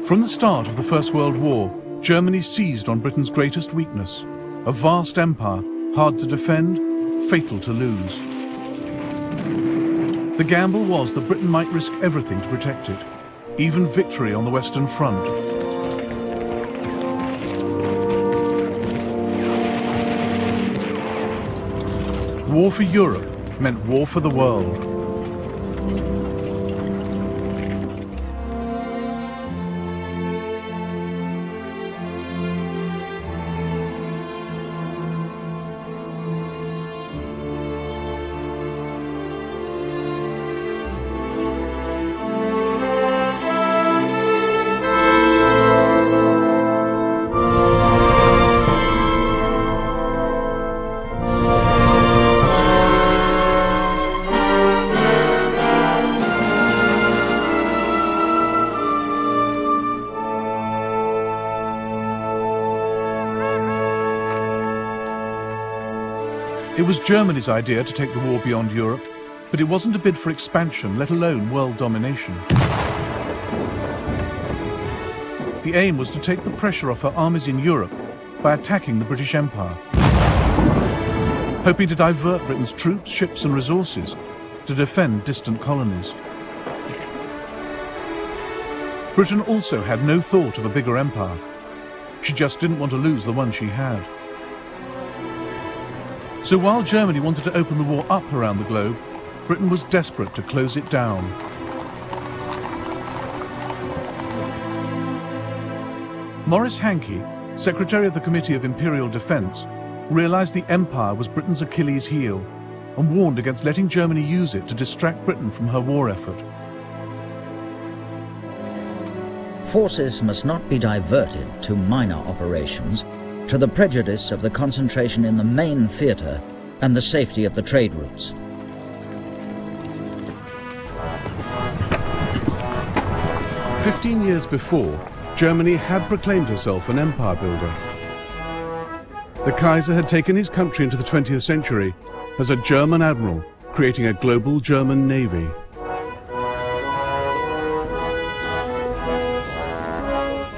From the start of the First World War, Germany seized on Britain's greatest weakness, a vast empire, hard to defend, fatal to lose. The gamble was that Britain might risk everything to protect it, even victory on the Western Front. War for Europe meant war for the world. It was Germany's idea to take the war beyond Europe, but it wasn't a bid for expansion, let alone world domination. The aim was to take the pressure off her armies in Europe by attacking the British Empire, hoping to divert Britain's troops, ships and resources to defend distant colonies. Britain also had no thought of a bigger empire. She just didn't want to lose the one she had. So while Germany wanted to open the war up around the globe, Britain was desperate to close it down. Maurice Hankey, Secretary of the Committee of Imperial Defence, realised the empire was Britain's Achilles heel and warned against letting Germany use it to distract Britain from her war effort. Forces must not be diverted to minor operations, to the prejudice of the concentration in the main theatre and the safety of the trade routes. "15 years before, Germany had proclaimed herself an empire builder. The Kaiser had taken his country into the 20th century as a German admiral, creating a global German navy.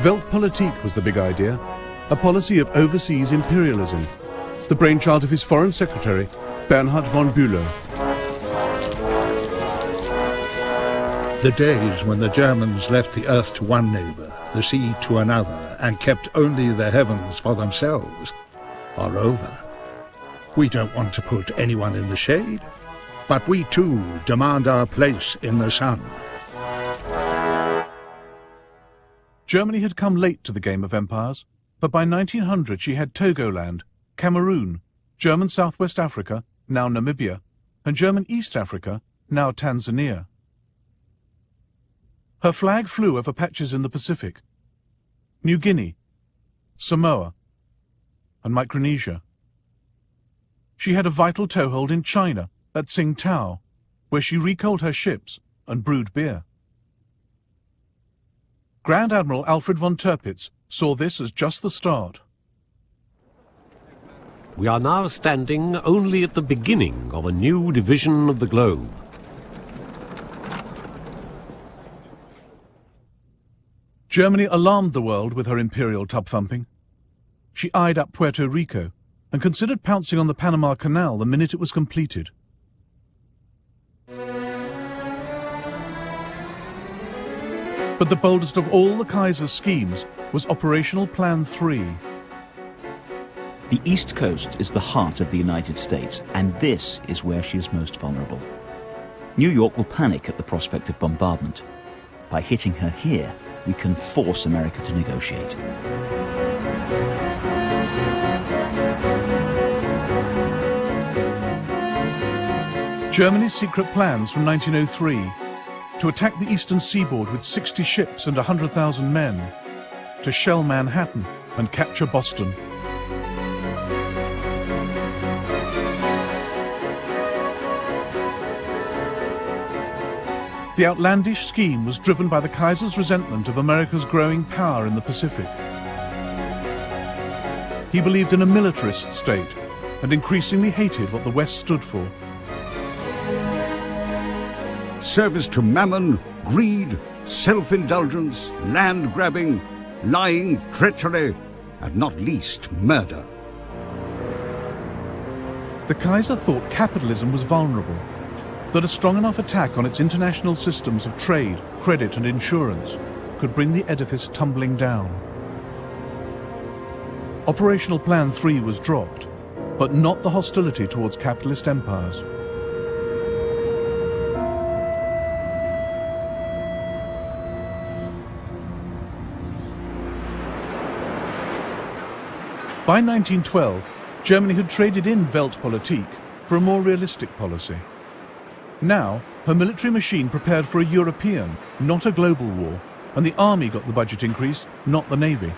Weltpolitik was the big idea, a policy of overseas imperialism, the brainchild of his foreign secretary, Bernhard von Bülow. The days when the Germans left the earth to one neighbour, the sea to another, and kept only the heavens for themselves, are over. We don't want to put anyone in the shade, but we too demand our place in the sun. Germany had come late to the game of empires, but by 1900 she had Togoland, Cameroon, German Southwest Africa, now Namibia, and German East Africa, now Tanzania. Her flag flew over patches in the Pacific, New Guinea, Samoa, and Micronesia. She had a vital toehold in China, at Tsingtao, where she recoaled her ships and brewed beer. Grand Admiral Alfred von Tirpitz saw this as just the start. We are now standing only at the beginning of a new division of the globe. Germany alarmed the world with her imperial tub-thumping. She eyed up Puerto Rico and considered pouncing on the Panama Canal the minute it was completed. But the boldest of all the Kaiser's schemes was Operational Plan 3. The East Coast is the heart of the United States, and this is where she is most vulnerable. New York will panic at the prospect of bombardment. By hitting her here, we can force America to negotiate. Germany's secret plans from 1903 to attack the eastern seaboard with 60 ships and 100,000 men, to shell Manhattan and capture Boston. The outlandish scheme was driven by the Kaiser's resentment of America's growing power in the Pacific. He believed in a militarist state and increasingly hated what the West stood for. Service to mammon, greed, self-indulgence, land-grabbing, lying, treachery, and not least murder. The Kaiser thought capitalism was vulnerable, that a strong enough attack on its international systems of trade, credit and insurance could bring the edifice tumbling down. Operational Plan 3 was dropped, but not the hostility towards capitalist empires. By 1912, Germany had traded in Weltpolitik for a more realistic policy. Now, her military machine prepared for a European, not a global war, and the army got the budget increase, not the navy.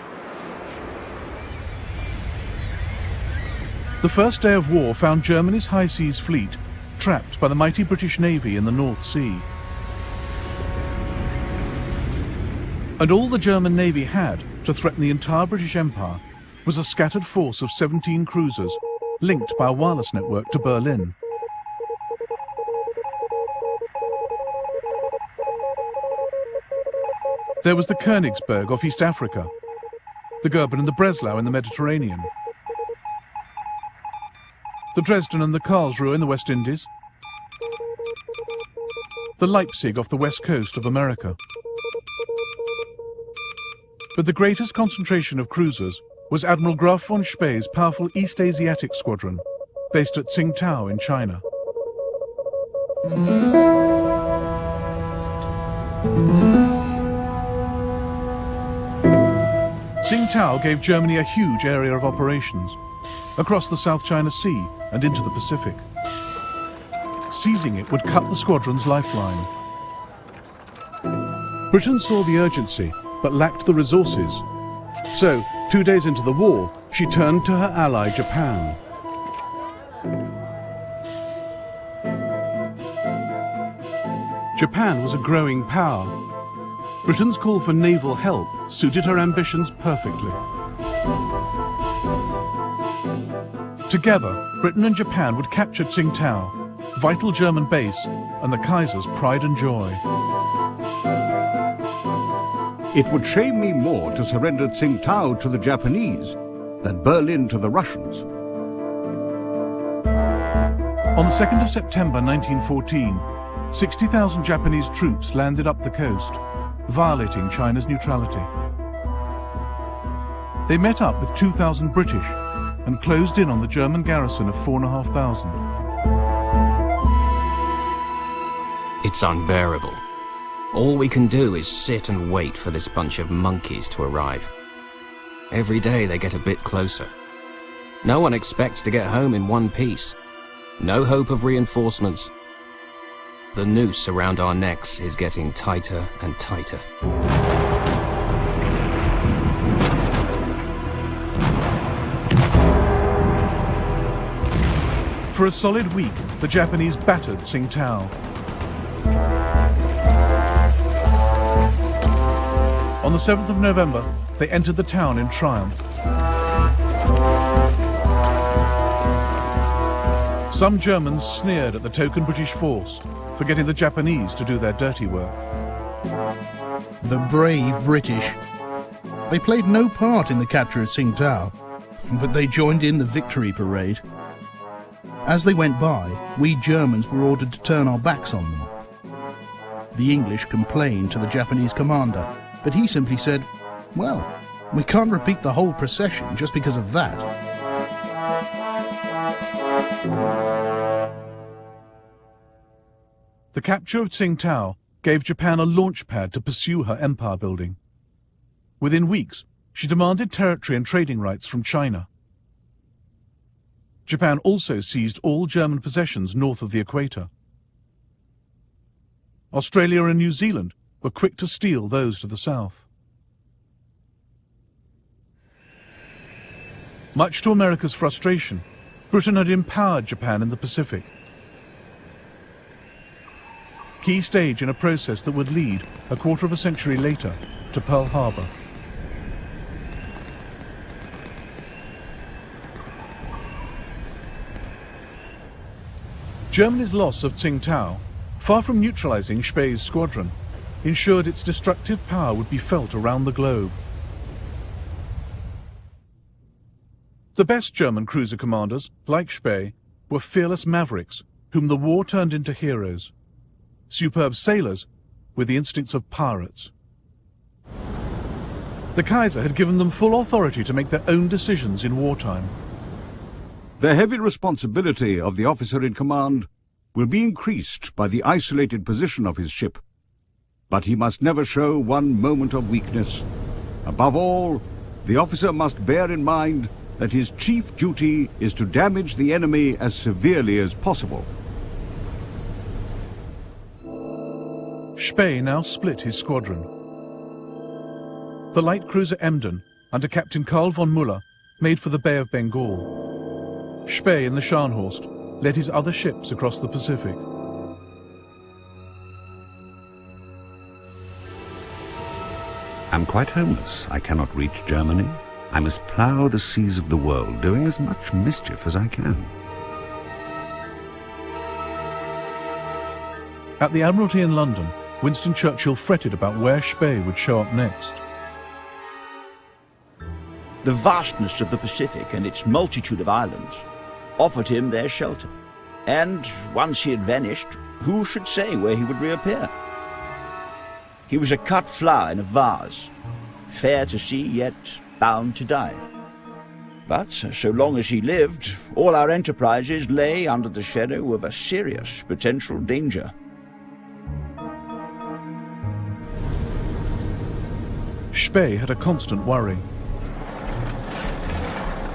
The first day of war found Germany's high seas fleet trapped by the mighty British Navy in the North Sea. And all the German Navy had to threaten the entire British Empire was a scattered force of 17 cruisers linked by a wireless network to Berlin. There was the Königsberg off East Africa, the Goeben and the Breslau in the Mediterranean, the Dresden and the Karlsruhe in the West Indies, the Leipzig off the west coast of America. But the greatest concentration of cruisers was Admiral Graf von Spee's powerful East Asiatic Squadron, based at Tsingtao in China. Tsingtao gave Germany a huge area of operations, across the South China Sea and into the Pacific. Seizing it would cut the squadron's lifeline. Britain saw the urgency, but lacked the resources. So, 2 days into the war, she turned to her ally Japan. Japan was a growing power. Britain's call for naval help suited her ambitions perfectly. Together, Britain and Japan would capture Tsingtao, vital German base, and the Kaiser's pride and joy. It would shame me more to surrender Tsingtao to the Japanese than Berlin to the Russians. On the 2nd of September 1914, 60,000 Japanese troops landed up the coast, violating China's neutrality. They met up with 2,000 British and closed in on the German garrison of 4,500. It's unbearable. All we can do is sit and wait for this bunch of monkeys to arrive. Every day they get a bit closer. No one expects to get home in one piece. No hope of reinforcements. The noose around our necks is getting tighter and tighter. For a solid week, the Japanese battered Tsingtao. On the 7th of November, they entered the town in triumph. Some Germans sneered at the token British force for getting the Japanese to do their dirty work. The brave British. They played no part in the capture of Tsingtao, but they joined in the victory parade. As they went by, we Germans were ordered to turn our backs on them. The English complained to the Japanese commander, but he simply said, "Well, we can't repeat the whole procession just because of that." The capture of Tsingtao gave Japan a launch pad to pursue her empire building. Within weeks, she demanded territory and trading rights from China. Japan also seized all German possessions north of the equator. Australia and New Zealand were quick to steal those to the south. Much to America's frustration, Britain had empowered Japan in the Pacific. Key stage in a process that would lead, a quarter of a century later, to Pearl Harbor. Germany's loss of Tsingtao, far from neutralizing Spee's squadron, ensured its destructive power would be felt around the globe. The best German cruiser commanders, like Spee, were fearless mavericks whom the war turned into heroes. Superb sailors with the instincts of pirates. The Kaiser had given them full authority to make their own decisions in wartime. The heavy responsibility of the officer in command will be increased by the isolated position of his ship. But he must never show one moment of weakness. Above all, the officer must bear in mind that his chief duty is to damage the enemy as severely as possible. Spee now split his squadron. The light cruiser Emden, under Captain Karl von Müller, made for the Bay of Bengal. Spee in the Scharnhorst led his other ships across the Pacific. I'm quite homeless. I cannot reach Germany. I must plough the seas of the world, doing as much mischief as I can. At the Admiralty in London, Winston Churchill fretted about where Spee would show up next. The vastness of the Pacific and its multitude of islands offered him their shelter. And once he had vanished, who should say where he would reappear? He was a cut flower in a vase, fair to see, yet bound to die. But so long as he lived, all our enterprises lay under the shadow of a serious potential danger. Spee had a constant worry.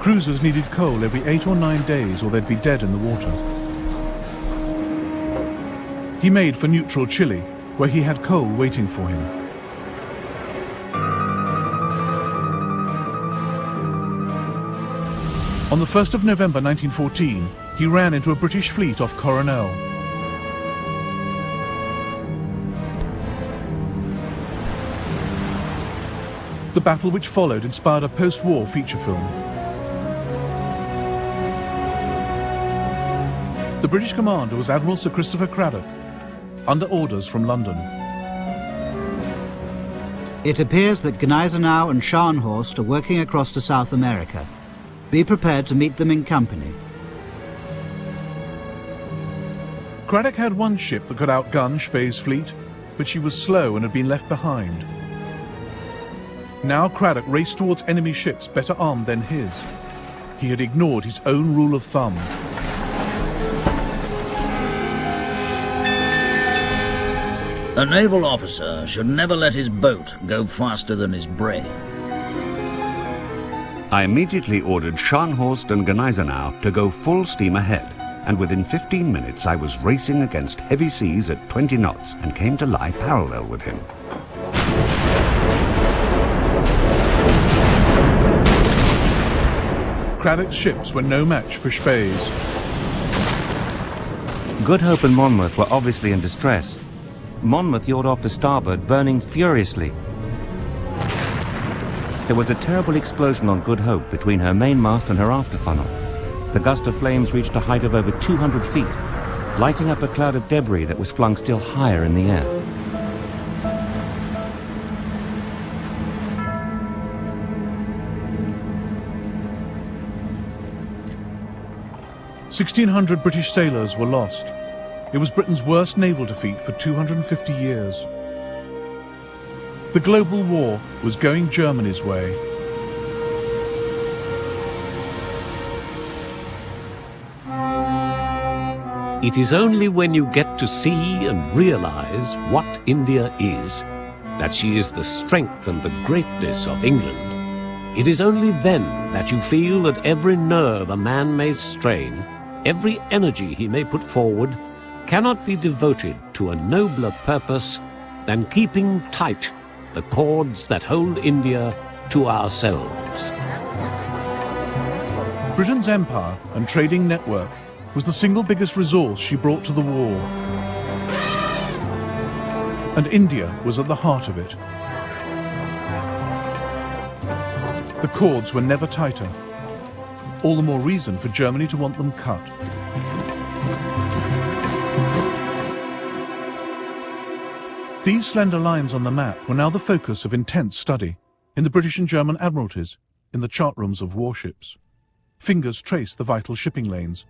Cruisers needed coal every 8 or 9 days or they'd be dead in the water. He made for neutral Chile, where he had coal waiting for him. On the 1st of November 1914, he ran into a British fleet off Coronel. The battle which followed inspired a post-war feature film. The British commander was Admiral Sir Christopher Cradock, under orders from London. It appears that Gneisenau and Scharnhorst are working across to South America. Be prepared to meet them in company. Cradock had one ship that could outgun Spee's fleet, but she was slow and had been left behind. Now Cradock raced towards enemy ships better armed than his. He had ignored his own rule of thumb. A naval officer should never let his boat go faster than his brain. I immediately ordered Scharnhorst and Gneisenau to go full steam ahead, and within 15 minutes I was racing against heavy seas at 20 knots and came to lie parallel with him. Cradock's ships were no match for Spee's. Good Hope and Monmouth were obviously in distress. Monmouth yawed off to starboard, burning furiously. There was a terrible explosion on Good Hope between her mainmast and her after funnel. The gust of flames reached a height of over 200 feet, lighting up a cloud of debris that was flung still higher in the air. "1,600 British sailors were lost. It was Britain's worst naval defeat for 250 years. The global war was going Germany's way. It is only when you get to see and realize what India is, that she is the strength and the greatness of England. It is only then that you feel that every nerve a man may strain, every energy he may put forward, cannot be devoted to a nobler purpose than keeping tight the cords that hold India to ourselves. Britain's empire and trading network was the single biggest resource she brought to the war. And India was at the heart of it. The cords were never tighter. All the more reason for Germany to want them cut. These slender lines on the map were now the focus of intense study in the British and German admiralties, in the chart rooms of warships. Fingers traced the vital shipping lanes,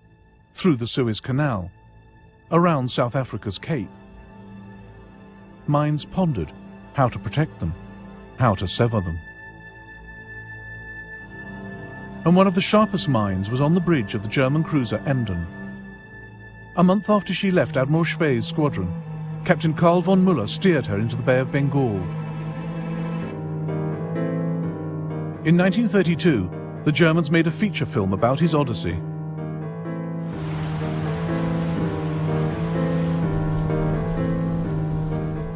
through the Suez Canal, around South Africa's Cape. Minds pondered how to protect them, how to sever them. And one of the sharpest minds was on the bridge of the German cruiser Emden. A month after she left Admiral Spee's squadron, Captain Karl von Müller steered her into the Bay of Bengal. In 1932, the Germans made a feature film about his odyssey.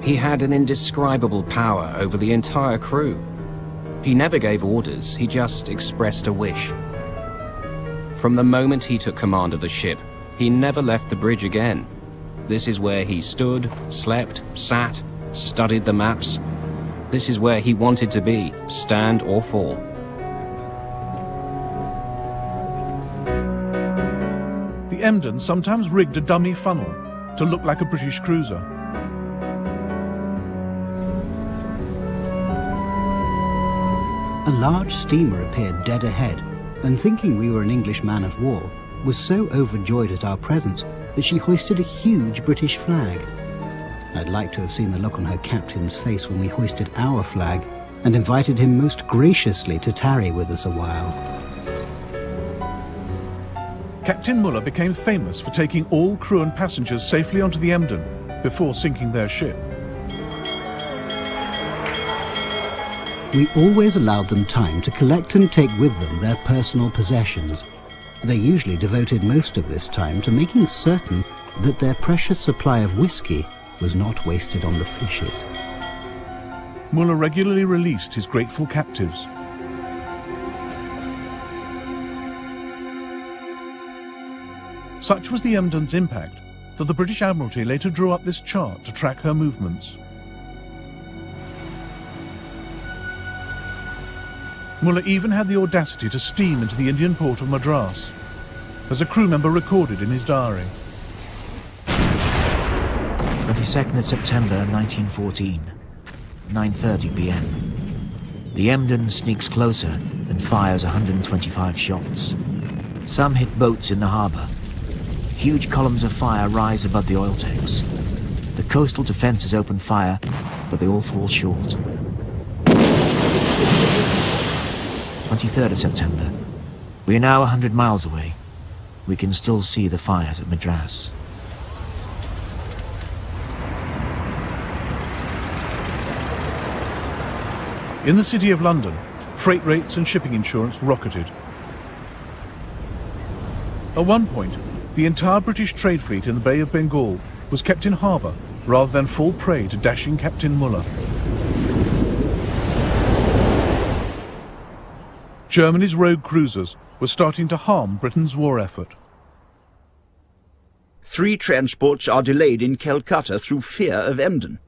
He had an indescribable power over the entire crew. He never gave orders, he just expressed a wish. From the moment he took command of the ship, he never left the bridge again. This is where he stood, slept, sat, studied the maps. This is where he wanted to be, stand or fall. The Emden sometimes rigged a dummy funnel to look like a British cruiser. A large steamer appeared dead ahead, and thinking we were an English man of war, was so overjoyed at our presence that she hoisted a huge British flag. I'd like to have seen the look on her captain's face when we hoisted our flag and invited him most graciously to tarry with us a while. Captain Müller became famous for taking all crew and passengers safely onto the Emden before sinking their ship. We always allowed them time to collect and take with them their personal possessions. They usually devoted most of this time to making certain that their precious supply of whiskey was not wasted on the fishes. Müller regularly released his grateful captives. Such was the Emden's impact that the British Admiralty later drew up this chart to track her movements. Müller even had the audacity to steam into the Indian port of Madras, as a crew member recorded in his diary. 22nd of September 1914, 9:30 p.m. The Emden sneaks closer and fires 125 shots. Some hit boats in the harbour. Huge columns of fire rise above the oil tanks. The coastal defences open fire, but they all fall short. 23rd of September. We are now 100 miles away. We can still see the fires at Madras. In the city of London, freight rates and shipping insurance rocketed. At one point, the entire British trade fleet in the Bay of Bengal was kept in harbour rather than fall prey to dashing Captain Müller. Germany's rogue cruisers were starting to harm Britain's war effort. 3 transports are delayed in Calcutta through fear of Emden.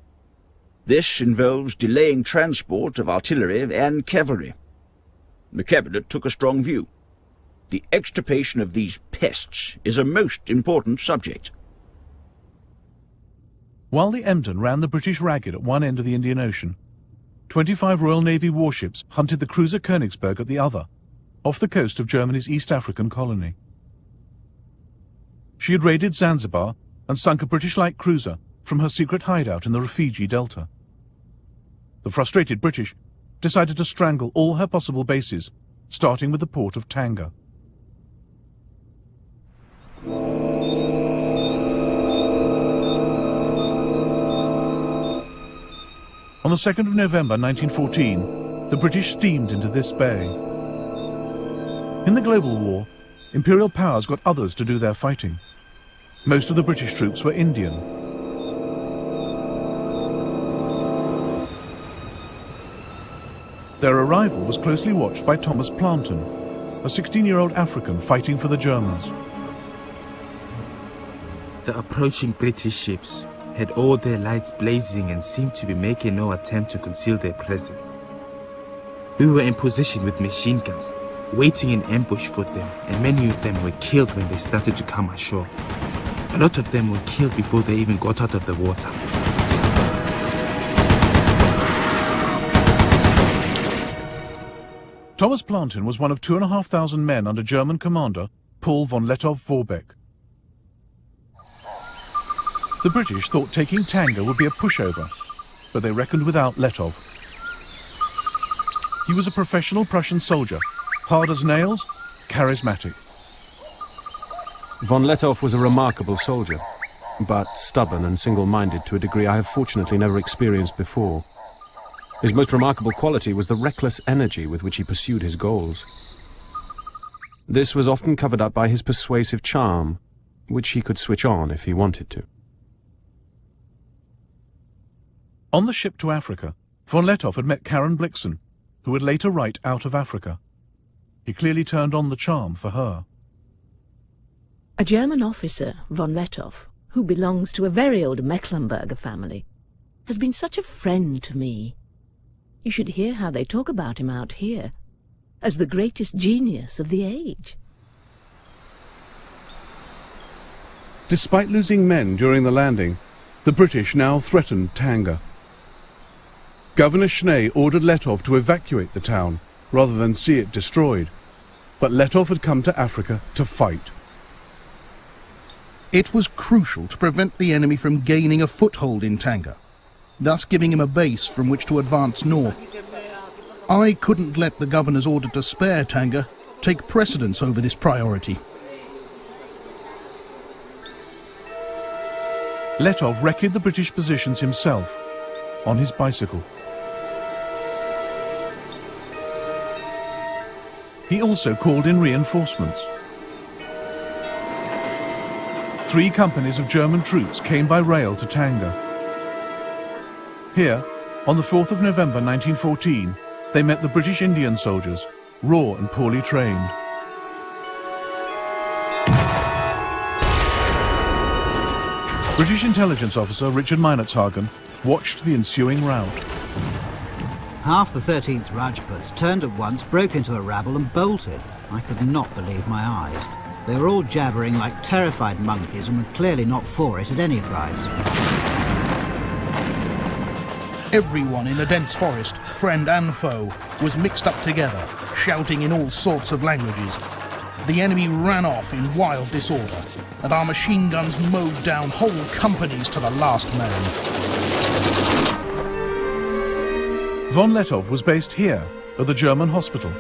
This involves delaying transport of artillery and cavalry. The Cabinet took a strong view. The extirpation of these pests is a most important subject. While the Emden ran the British ragged at one end of the Indian Ocean, 25 Royal Navy warships hunted the cruiser Königsberg at the other, off the coast of Germany's East African colony. She had raided Zanzibar and sunk a British light cruiser from her secret hideout in the Rufiji Delta. The frustrated British decided to strangle all her possible bases, starting with the port of Tanga. On the 2nd of November 1914, the British steamed into this bay. In the global war, imperial powers got others to do their fighting. Most of the British troops were Indian. Their arrival was closely watched by Thomas Planton, a 16-year-old African fighting for the Germans. The approaching British ships had all their lights blazing and seemed to be making no attempt to conceal their presence. We were in position with machine guns, waiting in ambush for them, and many of them were killed when they started to come ashore. A lot of them were killed before they even got out of the water. Thomas Plantin was one of 2,500 men under German commander Paul von Lettow-Vorbeck. The British thought taking Tanga would be a pushover, but they reckoned without Lettow. He was a professional Prussian soldier, hard as nails, charismatic. Von Lettow was a remarkable soldier, but stubborn and single-minded to a degree I have fortunately never experienced before. His most remarkable quality was the reckless energy with which he pursued his goals. This was often covered up by his persuasive charm, which he could switch on if he wanted to. On the ship to Africa, von Lettow had met Karen Blixen, who would later write Out of Africa. He clearly turned on the charm for her. A German officer, von Lettow, who belongs to a very old Mecklenburger family, has been such a friend to me. You should hear how they talk about him out here, as the greatest genius of the age. Despite losing men during the landing, the British now threatened Tanga. Governor Schnee ordered Lettow to evacuate the town, rather than see it destroyed. But Lettow had come to Africa to fight. It was crucial to prevent the enemy from gaining a foothold in Tanga, thus giving him a base from which to advance north. I couldn't let the governor's order to spare Tanga take precedence over this priority. Lettow wrecked the British positions himself, on his bicycle. He also called in reinforcements. 3 companies of German troops came by rail to Tanga. Here, on the 4th of November 1914, they met the British Indian soldiers, raw and poorly trained. British intelligence officer Richard Meinertzhagen watched the ensuing rout. Half the 13th Rajputs turned at once, broke into a rabble and bolted. I could not believe my eyes. They were all jabbering like terrified monkeys and were clearly not for it at any price. Everyone in the dense forest, friend and foe, was mixed up together, shouting in all sorts of languages. The enemy ran off in wild disorder, and our machine guns mowed down whole companies to the last man. Von Lettow was based here, at the German hospital.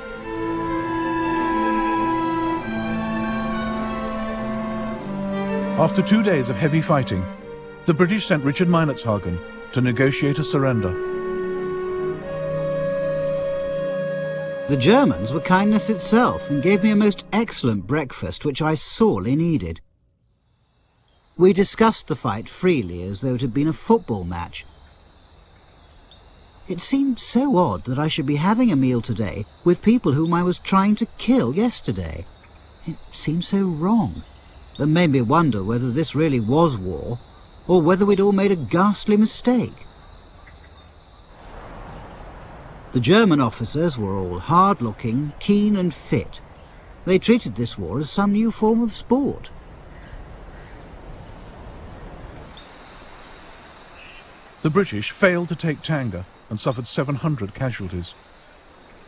After 2 days of heavy fighting, the British sent Richard Meinertzhagen to negotiate a surrender. The Germans were kindness itself and gave me a most excellent breakfast, which I sorely needed. We discussed the fight freely as though it had been a football match. It seemed so odd that I should be having a meal today with people whom I was trying to kill yesterday. It seemed so wrong, and made me wonder whether this really was war, or whether we'd all made a ghastly mistake. The German officers were all hard-looking, keen and fit. They treated this war as some new form of sport. The British failed to take Tanga and suffered 700 casualties.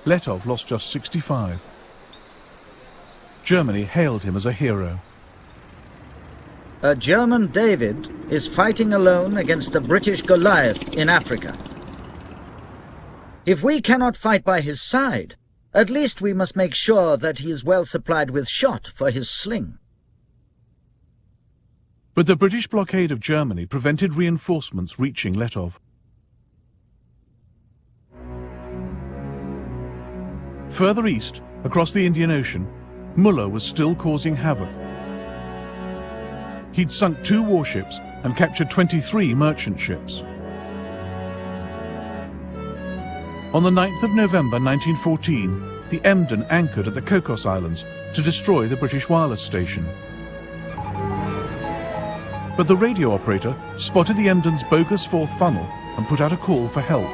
Lettow lost just 65. Germany hailed him as a hero. A German David is fighting alone against the British Goliath in Africa. If we cannot fight by his side, at least we must make sure that he is well supplied with shot for his sling. But the British blockade of Germany prevented reinforcements reaching Lettow. Further east, across the Indian Ocean, Muller was still causing havoc. He'd sunk 2 warships and captured 23 merchant ships. On the 9th of November 1914, the Emden anchored at the Cocos Islands to destroy the British wireless station. But the radio operator spotted the Emden's bogus 4th funnel and put out a call for help.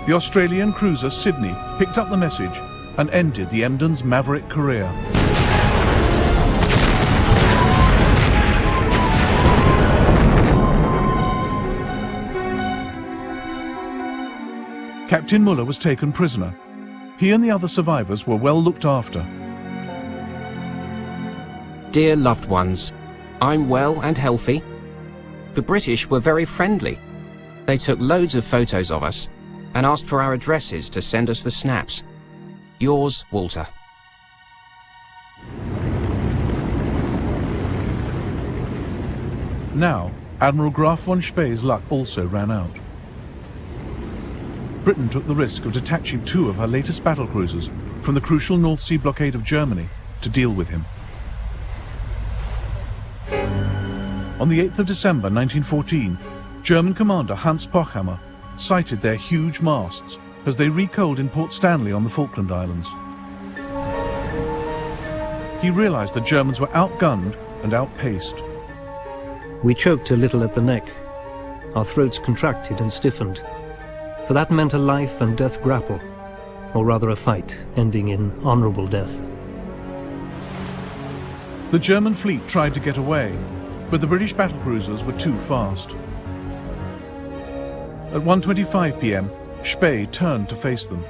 The Australian cruiser Sydney picked up the message and ended the Emden's maverick career. Captain Muller was taken prisoner, He and the other survivors were well looked after. Dear loved ones, I'm well and healthy. The British were very friendly. They took loads of photos of us and asked for our addresses to send us the snaps. Yours, Walter. Now, Admiral Graf von Spee's luck also ran out. Britain took the risk of detaching 2 of her latest battlecruisers from the crucial North Sea blockade of Germany to deal with him. On the 8th of December 1914, German commander Hans Pochhammer sighted their huge masts as they recoaled in Port Stanley on the Falkland Islands. He realized the Germans were outgunned and outpaced. We choked a little at the neck. Our throats contracted and stiffened. For that meant a life and death grapple, or rather a fight ending in honorable death. The German fleet tried to get away, but the British battlecruisers were too fast. At 1:25 p.m, Spee turned to face them.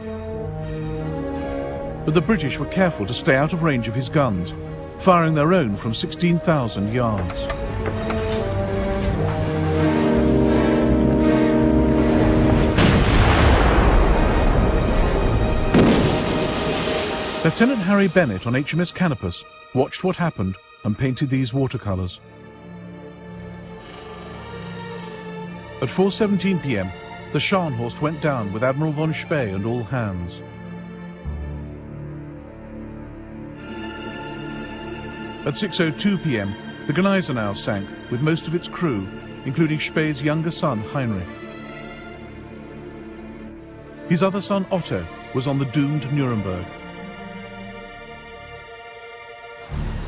But the British were careful to stay out of range of his guns, firing their own from 16,000 yards. Lieutenant Harry Bennett on HMS Canopus watched what happened and painted these watercolours. At 4:17 p.m, the Scharnhorst went down with Admiral von Spee and all hands. At 6:02 p.m, the Gneisenau sank with most of its crew, including Spee's younger son Heinrich. His other son Otto was on the doomed Nuremberg.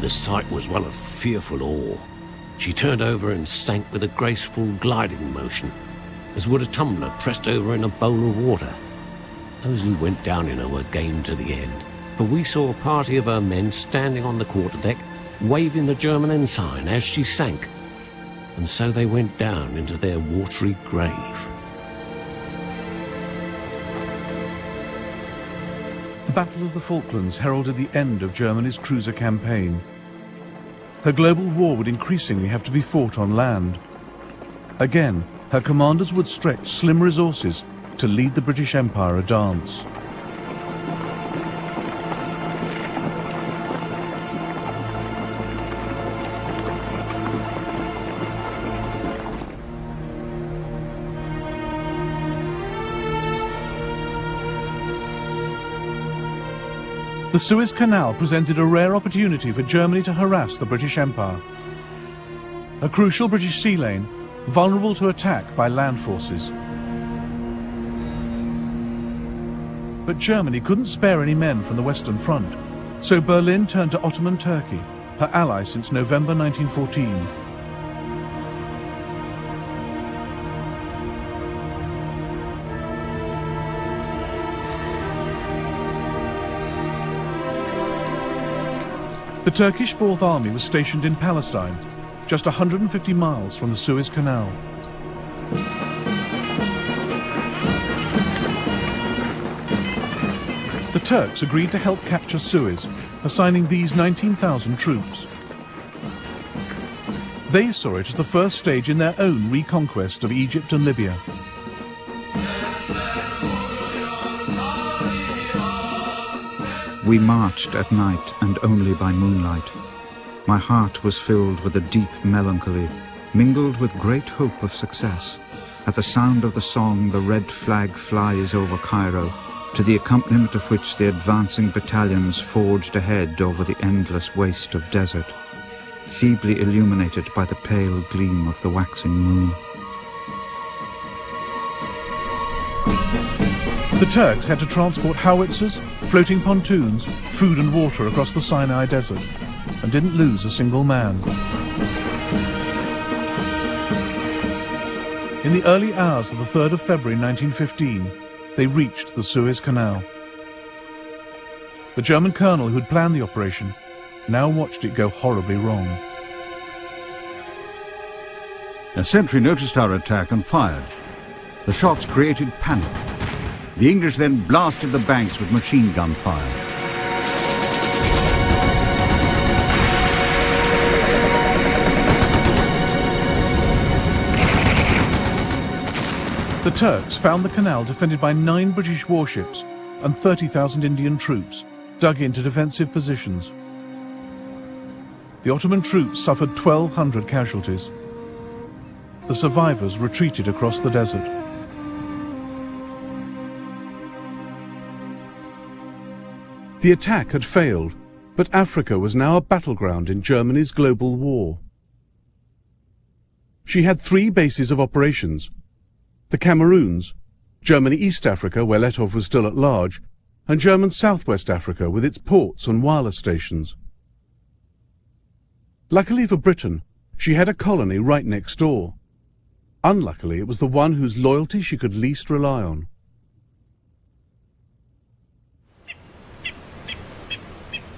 The sight was one of fearful awe. She turned over and sank with a graceful gliding motion, as would a tumbler pressed over in a bowl of water. Those who went down in her were game to the end, for we saw a party of her men standing on the quarterdeck, waving the German ensign as she sank, and so they went down into their watery grave. The Battle of the Falklands heralded the end of Germany's cruiser campaign. Her global war would increasingly have to be fought on land. Again, her commanders would stretch slim resources to lead the British Empire a dance. The Suez Canal presented a rare opportunity for Germany to harass the British Empire. A crucial British sea lane, vulnerable to attack by land forces. But Germany couldn't spare any men from the Western Front, so Berlin turned to Ottoman Turkey, her ally since November 1914. The Turkish Fourth Army was stationed in Palestine, just 150 miles from the Suez Canal. The Turks agreed to help capture Suez, assigning these 19,000 troops. They saw it as the first stage in their own reconquest of Egypt and Libya. We marched at night and only by moonlight. My heart was filled with a deep melancholy, mingled with great hope of success. At the sound of the song, the red flag flies over Cairo, to the accompaniment of which the advancing battalions forged ahead over the endless waste of desert, feebly illuminated by the pale gleam of the waxing moon. The Turks had to transport howitzers, floating pontoons, food and water across the Sinai Desert, and didn't lose a single man. In the early hours of the 3rd of February 1915, they reached the Suez Canal. The German colonel who had planned the operation now watched it go horribly wrong. A sentry noticed our attack and fired. The shots created panic. The English then blasted the banks with machine gun fire. The Turks found the canal defended by 9 British warships and 30,000 Indian troops dug into defensive positions. The Ottoman troops suffered 1,200 casualties. The survivors retreated across the desert. The attack had failed, but Africa was now a battleground in Germany's global war. She had 3 bases of operations: the Cameroons, Germany East Africa, where Letov was still at large, and German Southwest Africa with its ports and wireless stations. Luckily for Britain, she had a colony right next door. Unluckily, it was the one whose loyalty she could least rely on.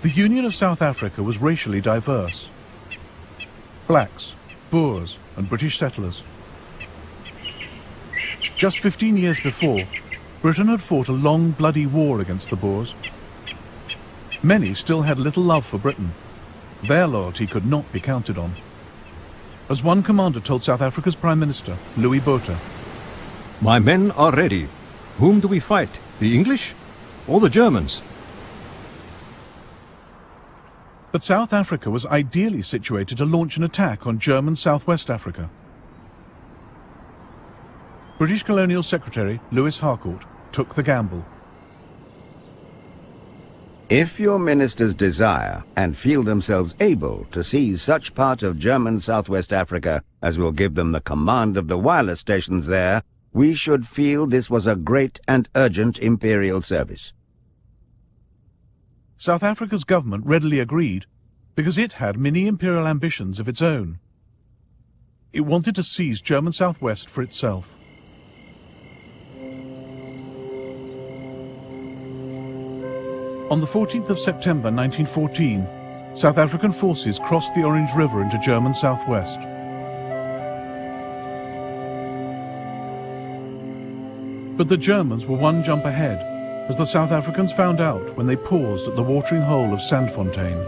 The Union of South Africa was racially diverse. Blacks, Boers, and British settlers. Just 15 years before, Britain had fought a long, bloody war against the Boers. Many still had little love for Britain. Their loyalty could not be counted on. As one commander told South Africa's Prime Minister, Louis Botha, "My men are ready. Whom do we fight? The English or the Germans?" But South Africa was ideally situated to launch an attack on German Southwest Africa. British Colonial Secretary Lewis Harcourt took the gamble. If your ministers desire and feel themselves able to seize such part of German Southwest Africa as will give them the command of the wireless stations there, we should feel this was a great and urgent imperial service. South Africa's government readily agreed because it had mini-imperial ambitions of its own. It wanted to seize German Southwest for itself. On the 14th of September 1914, South African forces crossed the Orange River into German Southwest. But the Germans were one jump ahead, as the South Africans found out when they paused at the watering hole of Sandfontein.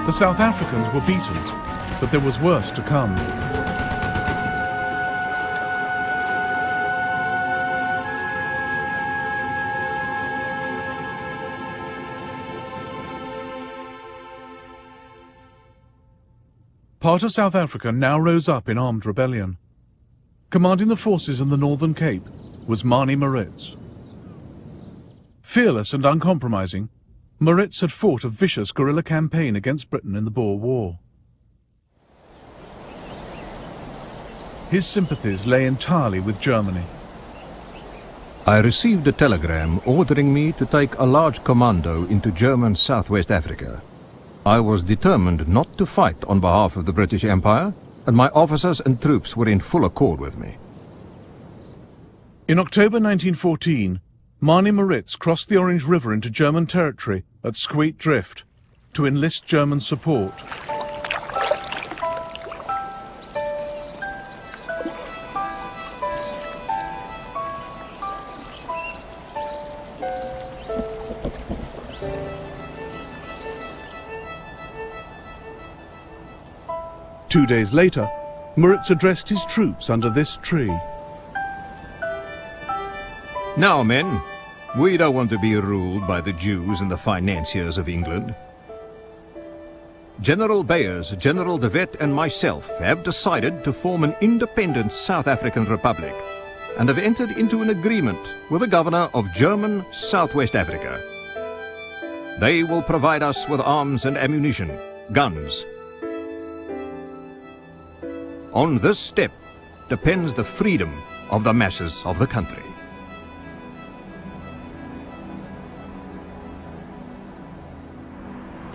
The South Africans were beaten, but there was worse to come. Part of South Africa now rose up in armed rebellion. Commanding the forces in the Northern Cape was Manie Maritz. Fearless and uncompromising, Maritz had fought a vicious guerrilla campaign against Britain in the Boer War. His sympathies lay entirely with Germany. I received a telegram ordering me to take a large commando into German Southwest Africa. I was determined not to fight on behalf of the British Empire, and my officers and troops were in full accord with me. In October 1914, Manie Maritz crossed the Orange River into German territory at Squeet Drift to enlist German support. Two days later, Maritz addressed his troops under this tree. Now, men, we don't want to be ruled by the Jews and the financiers of England. General Beyers, General de Wet and myself have decided to form an independent South African Republic and have entered into an agreement with the governor of German Southwest Africa. They will provide us with arms and ammunition, guns. On this step depends the freedom of the masses of the country.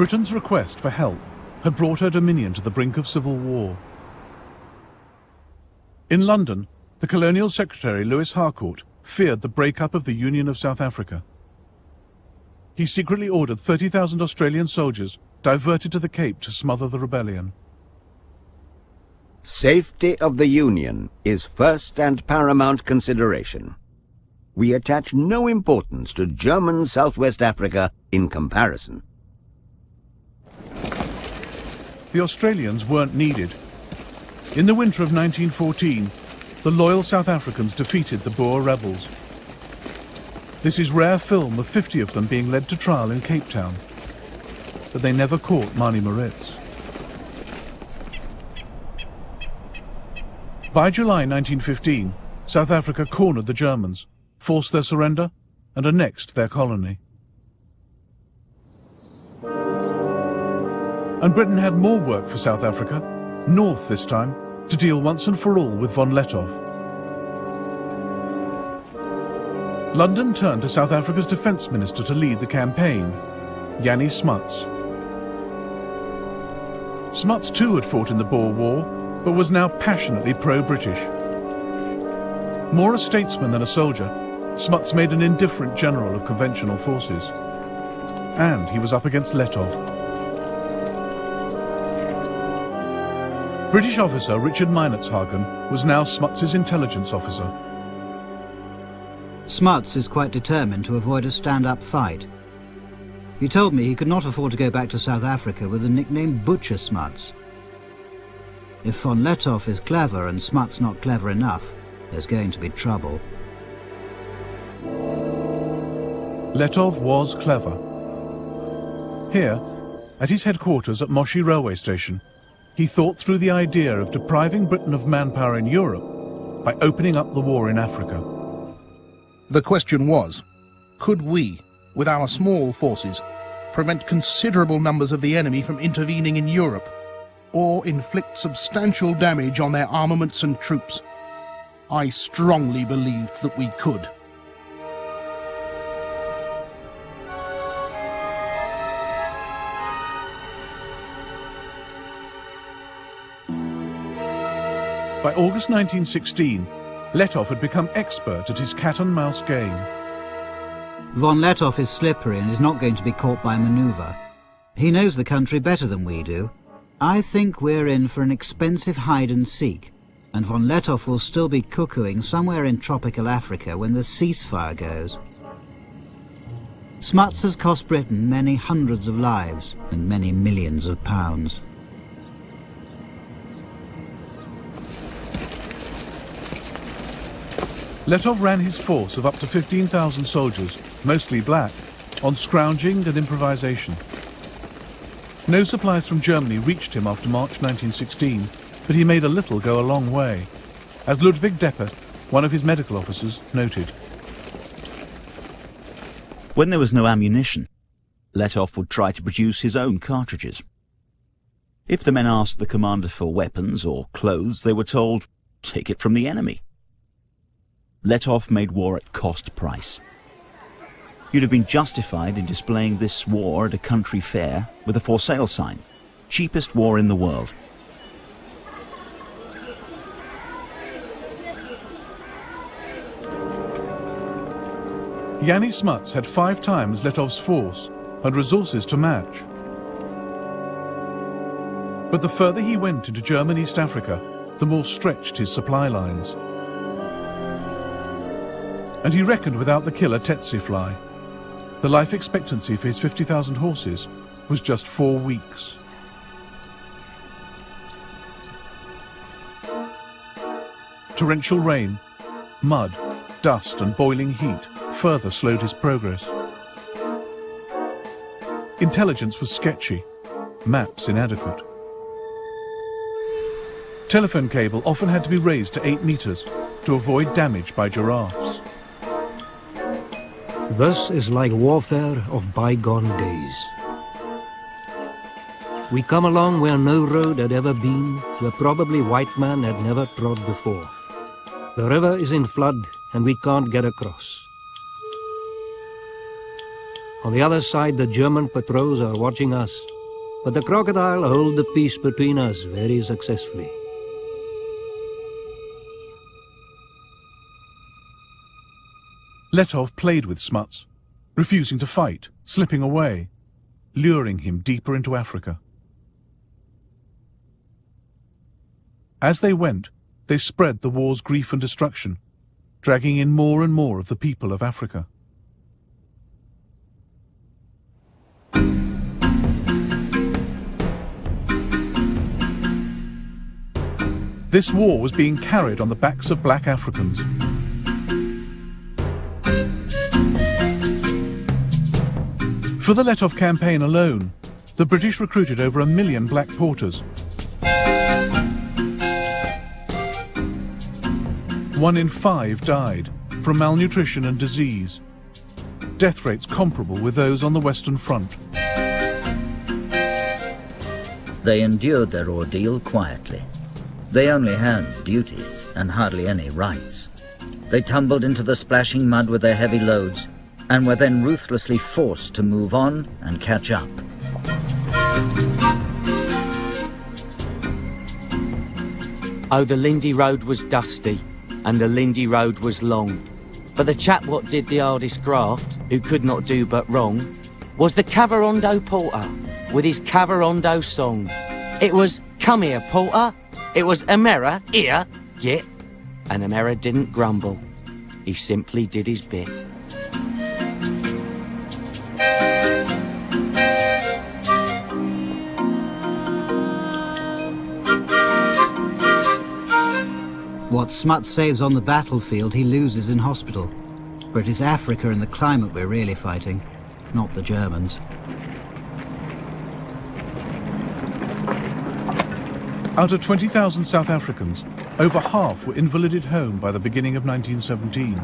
Britain's request for help had brought her dominion to the brink of civil war. In London, the Colonial Secretary Lewis Harcourt feared the breakup of the Union of South Africa. He secretly ordered 30,000 Australian soldiers diverted to the Cape to smother the rebellion. Safety of the Union is first and paramount consideration. We attach no importance to German Southwest Africa in comparison. The Australians weren't needed. In the winter of 1914, the loyal South Africans defeated the Boer rebels. This is rare film of 50 of them being led to trial in Cape Town. But they never caught Mani Moritz. By July 1915, South Africa cornered the Germans, forced their surrender, and annexed their colony. And Britain had more work for South Africa, north this time, to deal once and for all with von Lettow. London turned to South Africa's defence minister to lead the campaign, Jannie Smuts. Smuts too had fought in the Boer War, but was now passionately pro-British. More a statesman than a soldier, Smuts made an indifferent general of conventional forces. And he was up against Lettow. British officer Richard Meinertzhagen was now Smuts's intelligence officer. Smuts is quite determined to avoid a stand-up fight. He told me he could not afford to go back to South Africa with the nickname Butcher Smuts. If von Lettow is clever and Smuts not clever enough, there's going to be trouble. Lettow was clever. Here, at his headquarters at Moshi railway station, he thought through the idea of depriving Britain of manpower in Europe by opening up the war in Africa. The question was, could we, with our small forces, prevent considerable numbers of the enemy from intervening in Europe, or inflict substantial damage on their armaments and troops? I strongly believed that we could. By August 1916, Lettow had become expert at his cat-and-mouse game. Von Lettow is slippery and is not going to be caught by manoeuvre. He knows the country better than we do. I think we're in for an expensive hide-and-seek, and von Lettow will still be cuckooing somewhere in tropical Africa when the ceasefire goes. Smuts has cost Britain many hundreds of lives and many millions of pounds. Lettow ran his force of up to 15,000 soldiers, mostly black, on scrounging and improvisation. No supplies from Germany reached him after March 1916, but he made a little go a long way, as Ludwig Deppe, one of his medical officers, noted. When there was no ammunition, Lettow would try to produce his own cartridges. If the men asked the commander for weapons or clothes, they were told, "Take it from the enemy." Lettow made war at cost price. You'd have been justified in displaying this war at a country fair with a for sale sign. Cheapest war in the world. Jannie Smuts had 5 times Lettow's force and resources to match. But the further he went into German East Africa, the more stretched his supply lines. And he reckoned without the killer tsetse fly. The life expectancy for his 50,000 horses was just 4 weeks. Torrential rain, mud, dust and boiling heat further slowed his progress. Intelligence was sketchy, maps inadequate. Telephone cable often had to be raised to 8 meters to avoid damage by giraffes. Thus is like warfare of bygone days. We come along where no road had ever been, where probably white man had never trod before. The river is in flood and we can't get across. On the other side, the German patrols are watching us, but the crocodile hold the peace between us very successfully. Letov played with Smuts, refusing to fight, slipping away, luring him deeper into Africa. As they went, they spread the war's grief and destruction, dragging in more and more of the people of Africa. This war was being carried on the backs of black Africans. For the Letov campaign alone, the British recruited over 1 million black porters. 1 in 5 died from malnutrition and disease, death rates comparable with those on the Western Front. They endured their ordeal quietly. They only had duties and hardly any rights. They tumbled into the splashing mud with their heavy loads and were then ruthlessly forced to move on and catch up. Oh, the Lindy Road was dusty, and the Lindy Road was long. But the chap what did the hardest graft, who could not do but wrong, was the Cavarondo porter, with his Cavarondo song. It was, "Come here, porter." It was, "Amera, here, get." And Amera didn't grumble. He simply did his bit. What Smuts saves on the battlefield, he loses in hospital. For it is Africa and the climate we're really fighting, not the Germans. Out of 20,000 South Africans, over half were invalided home by the beginning of 1917.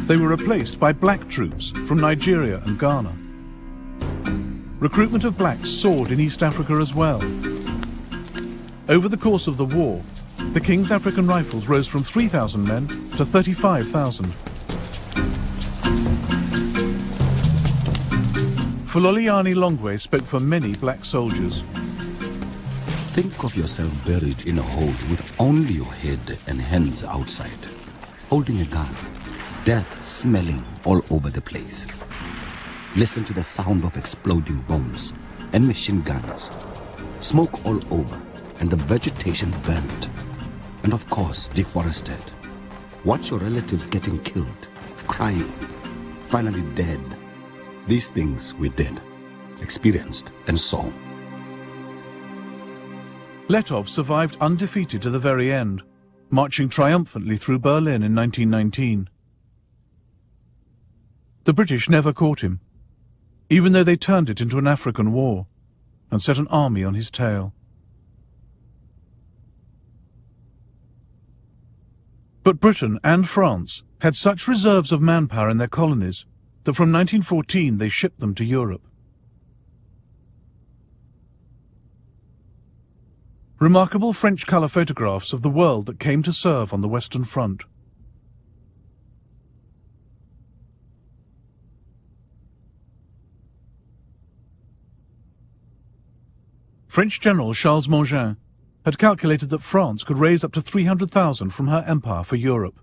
They were replaced by black troops from Nigeria and Ghana. Recruitment of blacks soared in East Africa as well. Over the course of the war, the King's African Rifles rose from 3,000 men to 35,000. Fuloliani Longwe spoke for many black soldiers. Think of yourself buried in a hole with only your head and hands outside, holding a gun, death smelling all over the place. Listen to the sound of exploding bombs and machine guns, smoke all over, and the vegetation burnt, and of course deforested. Watch your relatives getting killed, crying, finally dead. These things we did, experienced, and saw. Letov survived undefeated to the very end, marching triumphantly through Berlin in 1919. The British never caught him, even though they turned it into an African war and set an army on his tail. But Britain and France had such reserves of manpower in their colonies that from 1914 they shipped them to Europe. Remarkable French colour photographs of the world that came to serve on the Western Front. French General Charles Mangin had calculated that France could raise up to 300,000 from her empire for Europe.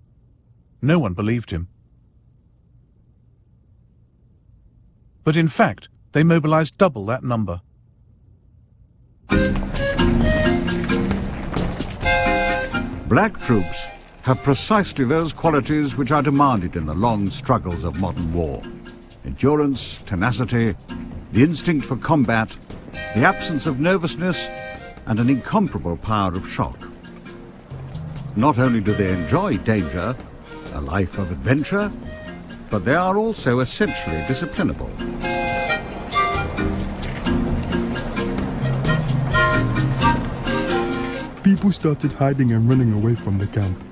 No one believed him. But in fact, they mobilized double that number. Black troops have precisely those qualities which are demanded in the long struggles of modern war. Endurance, tenacity, the instinct for combat, the absence of nervousness, and an incomparable power of shock. Not only do they enjoy danger, a life of adventure, but they are also essentially disciplinable. People started hiding and running away from the camp.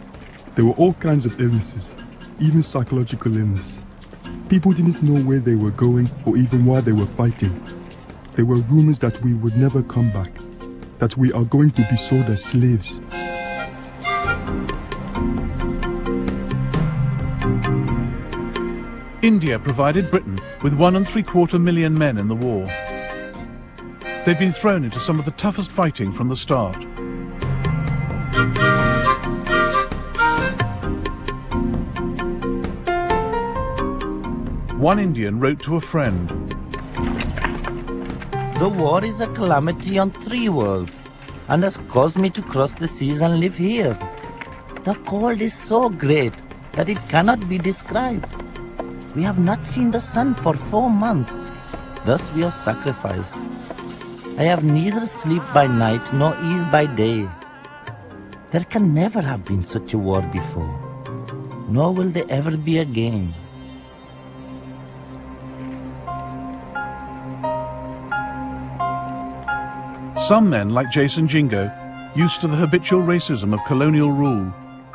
There were all kinds of illnesses, even psychological illness. People didn't know where they were going or even why they were fighting. There were rumors that we would never come back, that we are going to be sold as slaves. India provided Britain with 1.75 million men in the war. They'd been thrown into some of the toughest fighting from the start. One Indian wrote to a friend, "The war is a calamity on 3 worlds and has caused me to cross the seas and live here. The cold is so great that it cannot be described. We have not seen the sun for 4 months. Thus we are sacrificed. I have neither sleep by night nor ease by day. There can never have been such a war before, nor will there ever be again." Some men, like Jason Jingo, used to the habitual racism of colonial rule,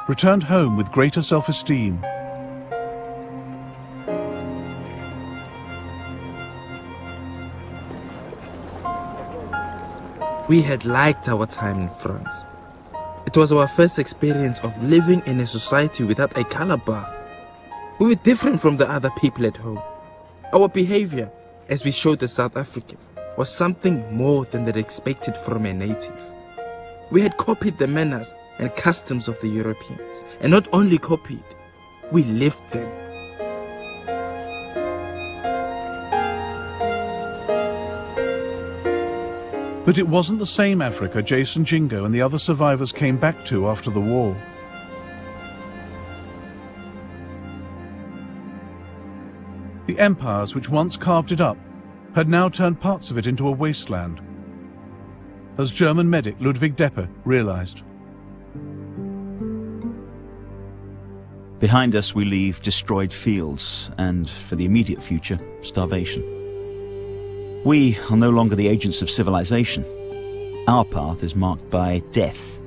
returned home with greater self-esteem. We had liked our time in France. It was our first experience of living in a society without a color bar. We were different from the other people at home. Our behavior, as we showed the South Africans, was something more than they'd expected from a native. We had copied the manners and customs of the Europeans, and not only copied, we lived them. But it wasn't the same Africa Jason Jingo and the other survivors came back to after the war. The empires which once carved it up had now turned parts of it into a wasteland, as German medic Ludwig Deppe realized. Behind us we leave destroyed fields and, for the immediate future, starvation. We are no longer the agents of civilization. Our path is marked by death,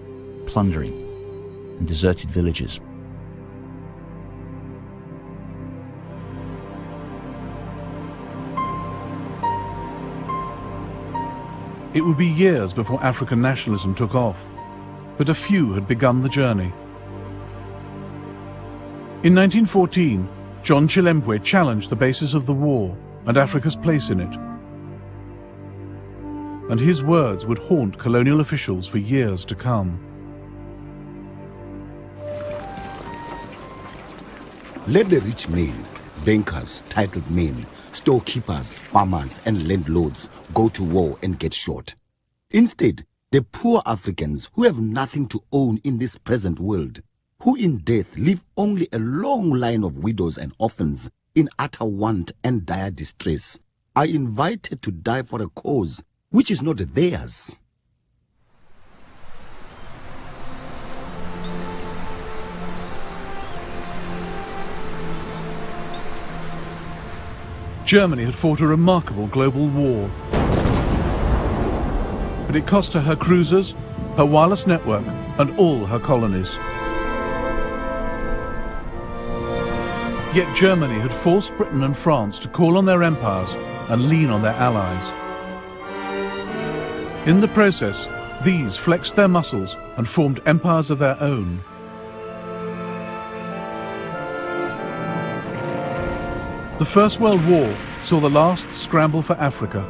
plundering, and deserted villages. It would be years before African nationalism took off, but a few had begun the journey. In 1914, John Chilembwe challenged the basis of the war and Africa's place in it. And his words would haunt colonial officials for years to come. Let the rich men, bankers, titled men, storekeepers, farmers, and landlords go to war and get shot. Instead, the poor Africans who have nothing to own in this present world, who in death leave only a long line of widows and orphans in utter want and dire distress, are invited to die for a cause which is not theirs. Germany had fought a remarkable global war, but it cost her her cruisers, her wireless network, and all her colonies. Yet Germany had forced Britain and France to call on their empires and lean on their allies. In the process, these flexed their muscles and formed empires of their own. The First World War saw the last scramble for Africa.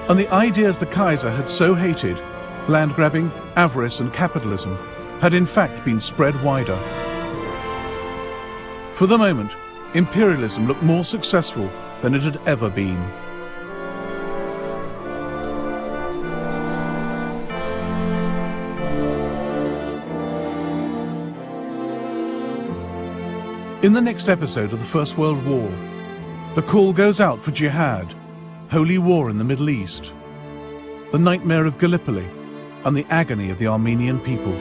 And the ideas the Kaiser had so hated, land grabbing, avarice and capitalism, had in fact been spread wider. For the moment, imperialism looked more successful than it had ever been. In the next episode of the First World War, the call goes out for jihad, holy war in the Middle East, the nightmare of Gallipoli, and the agony of the Armenian people.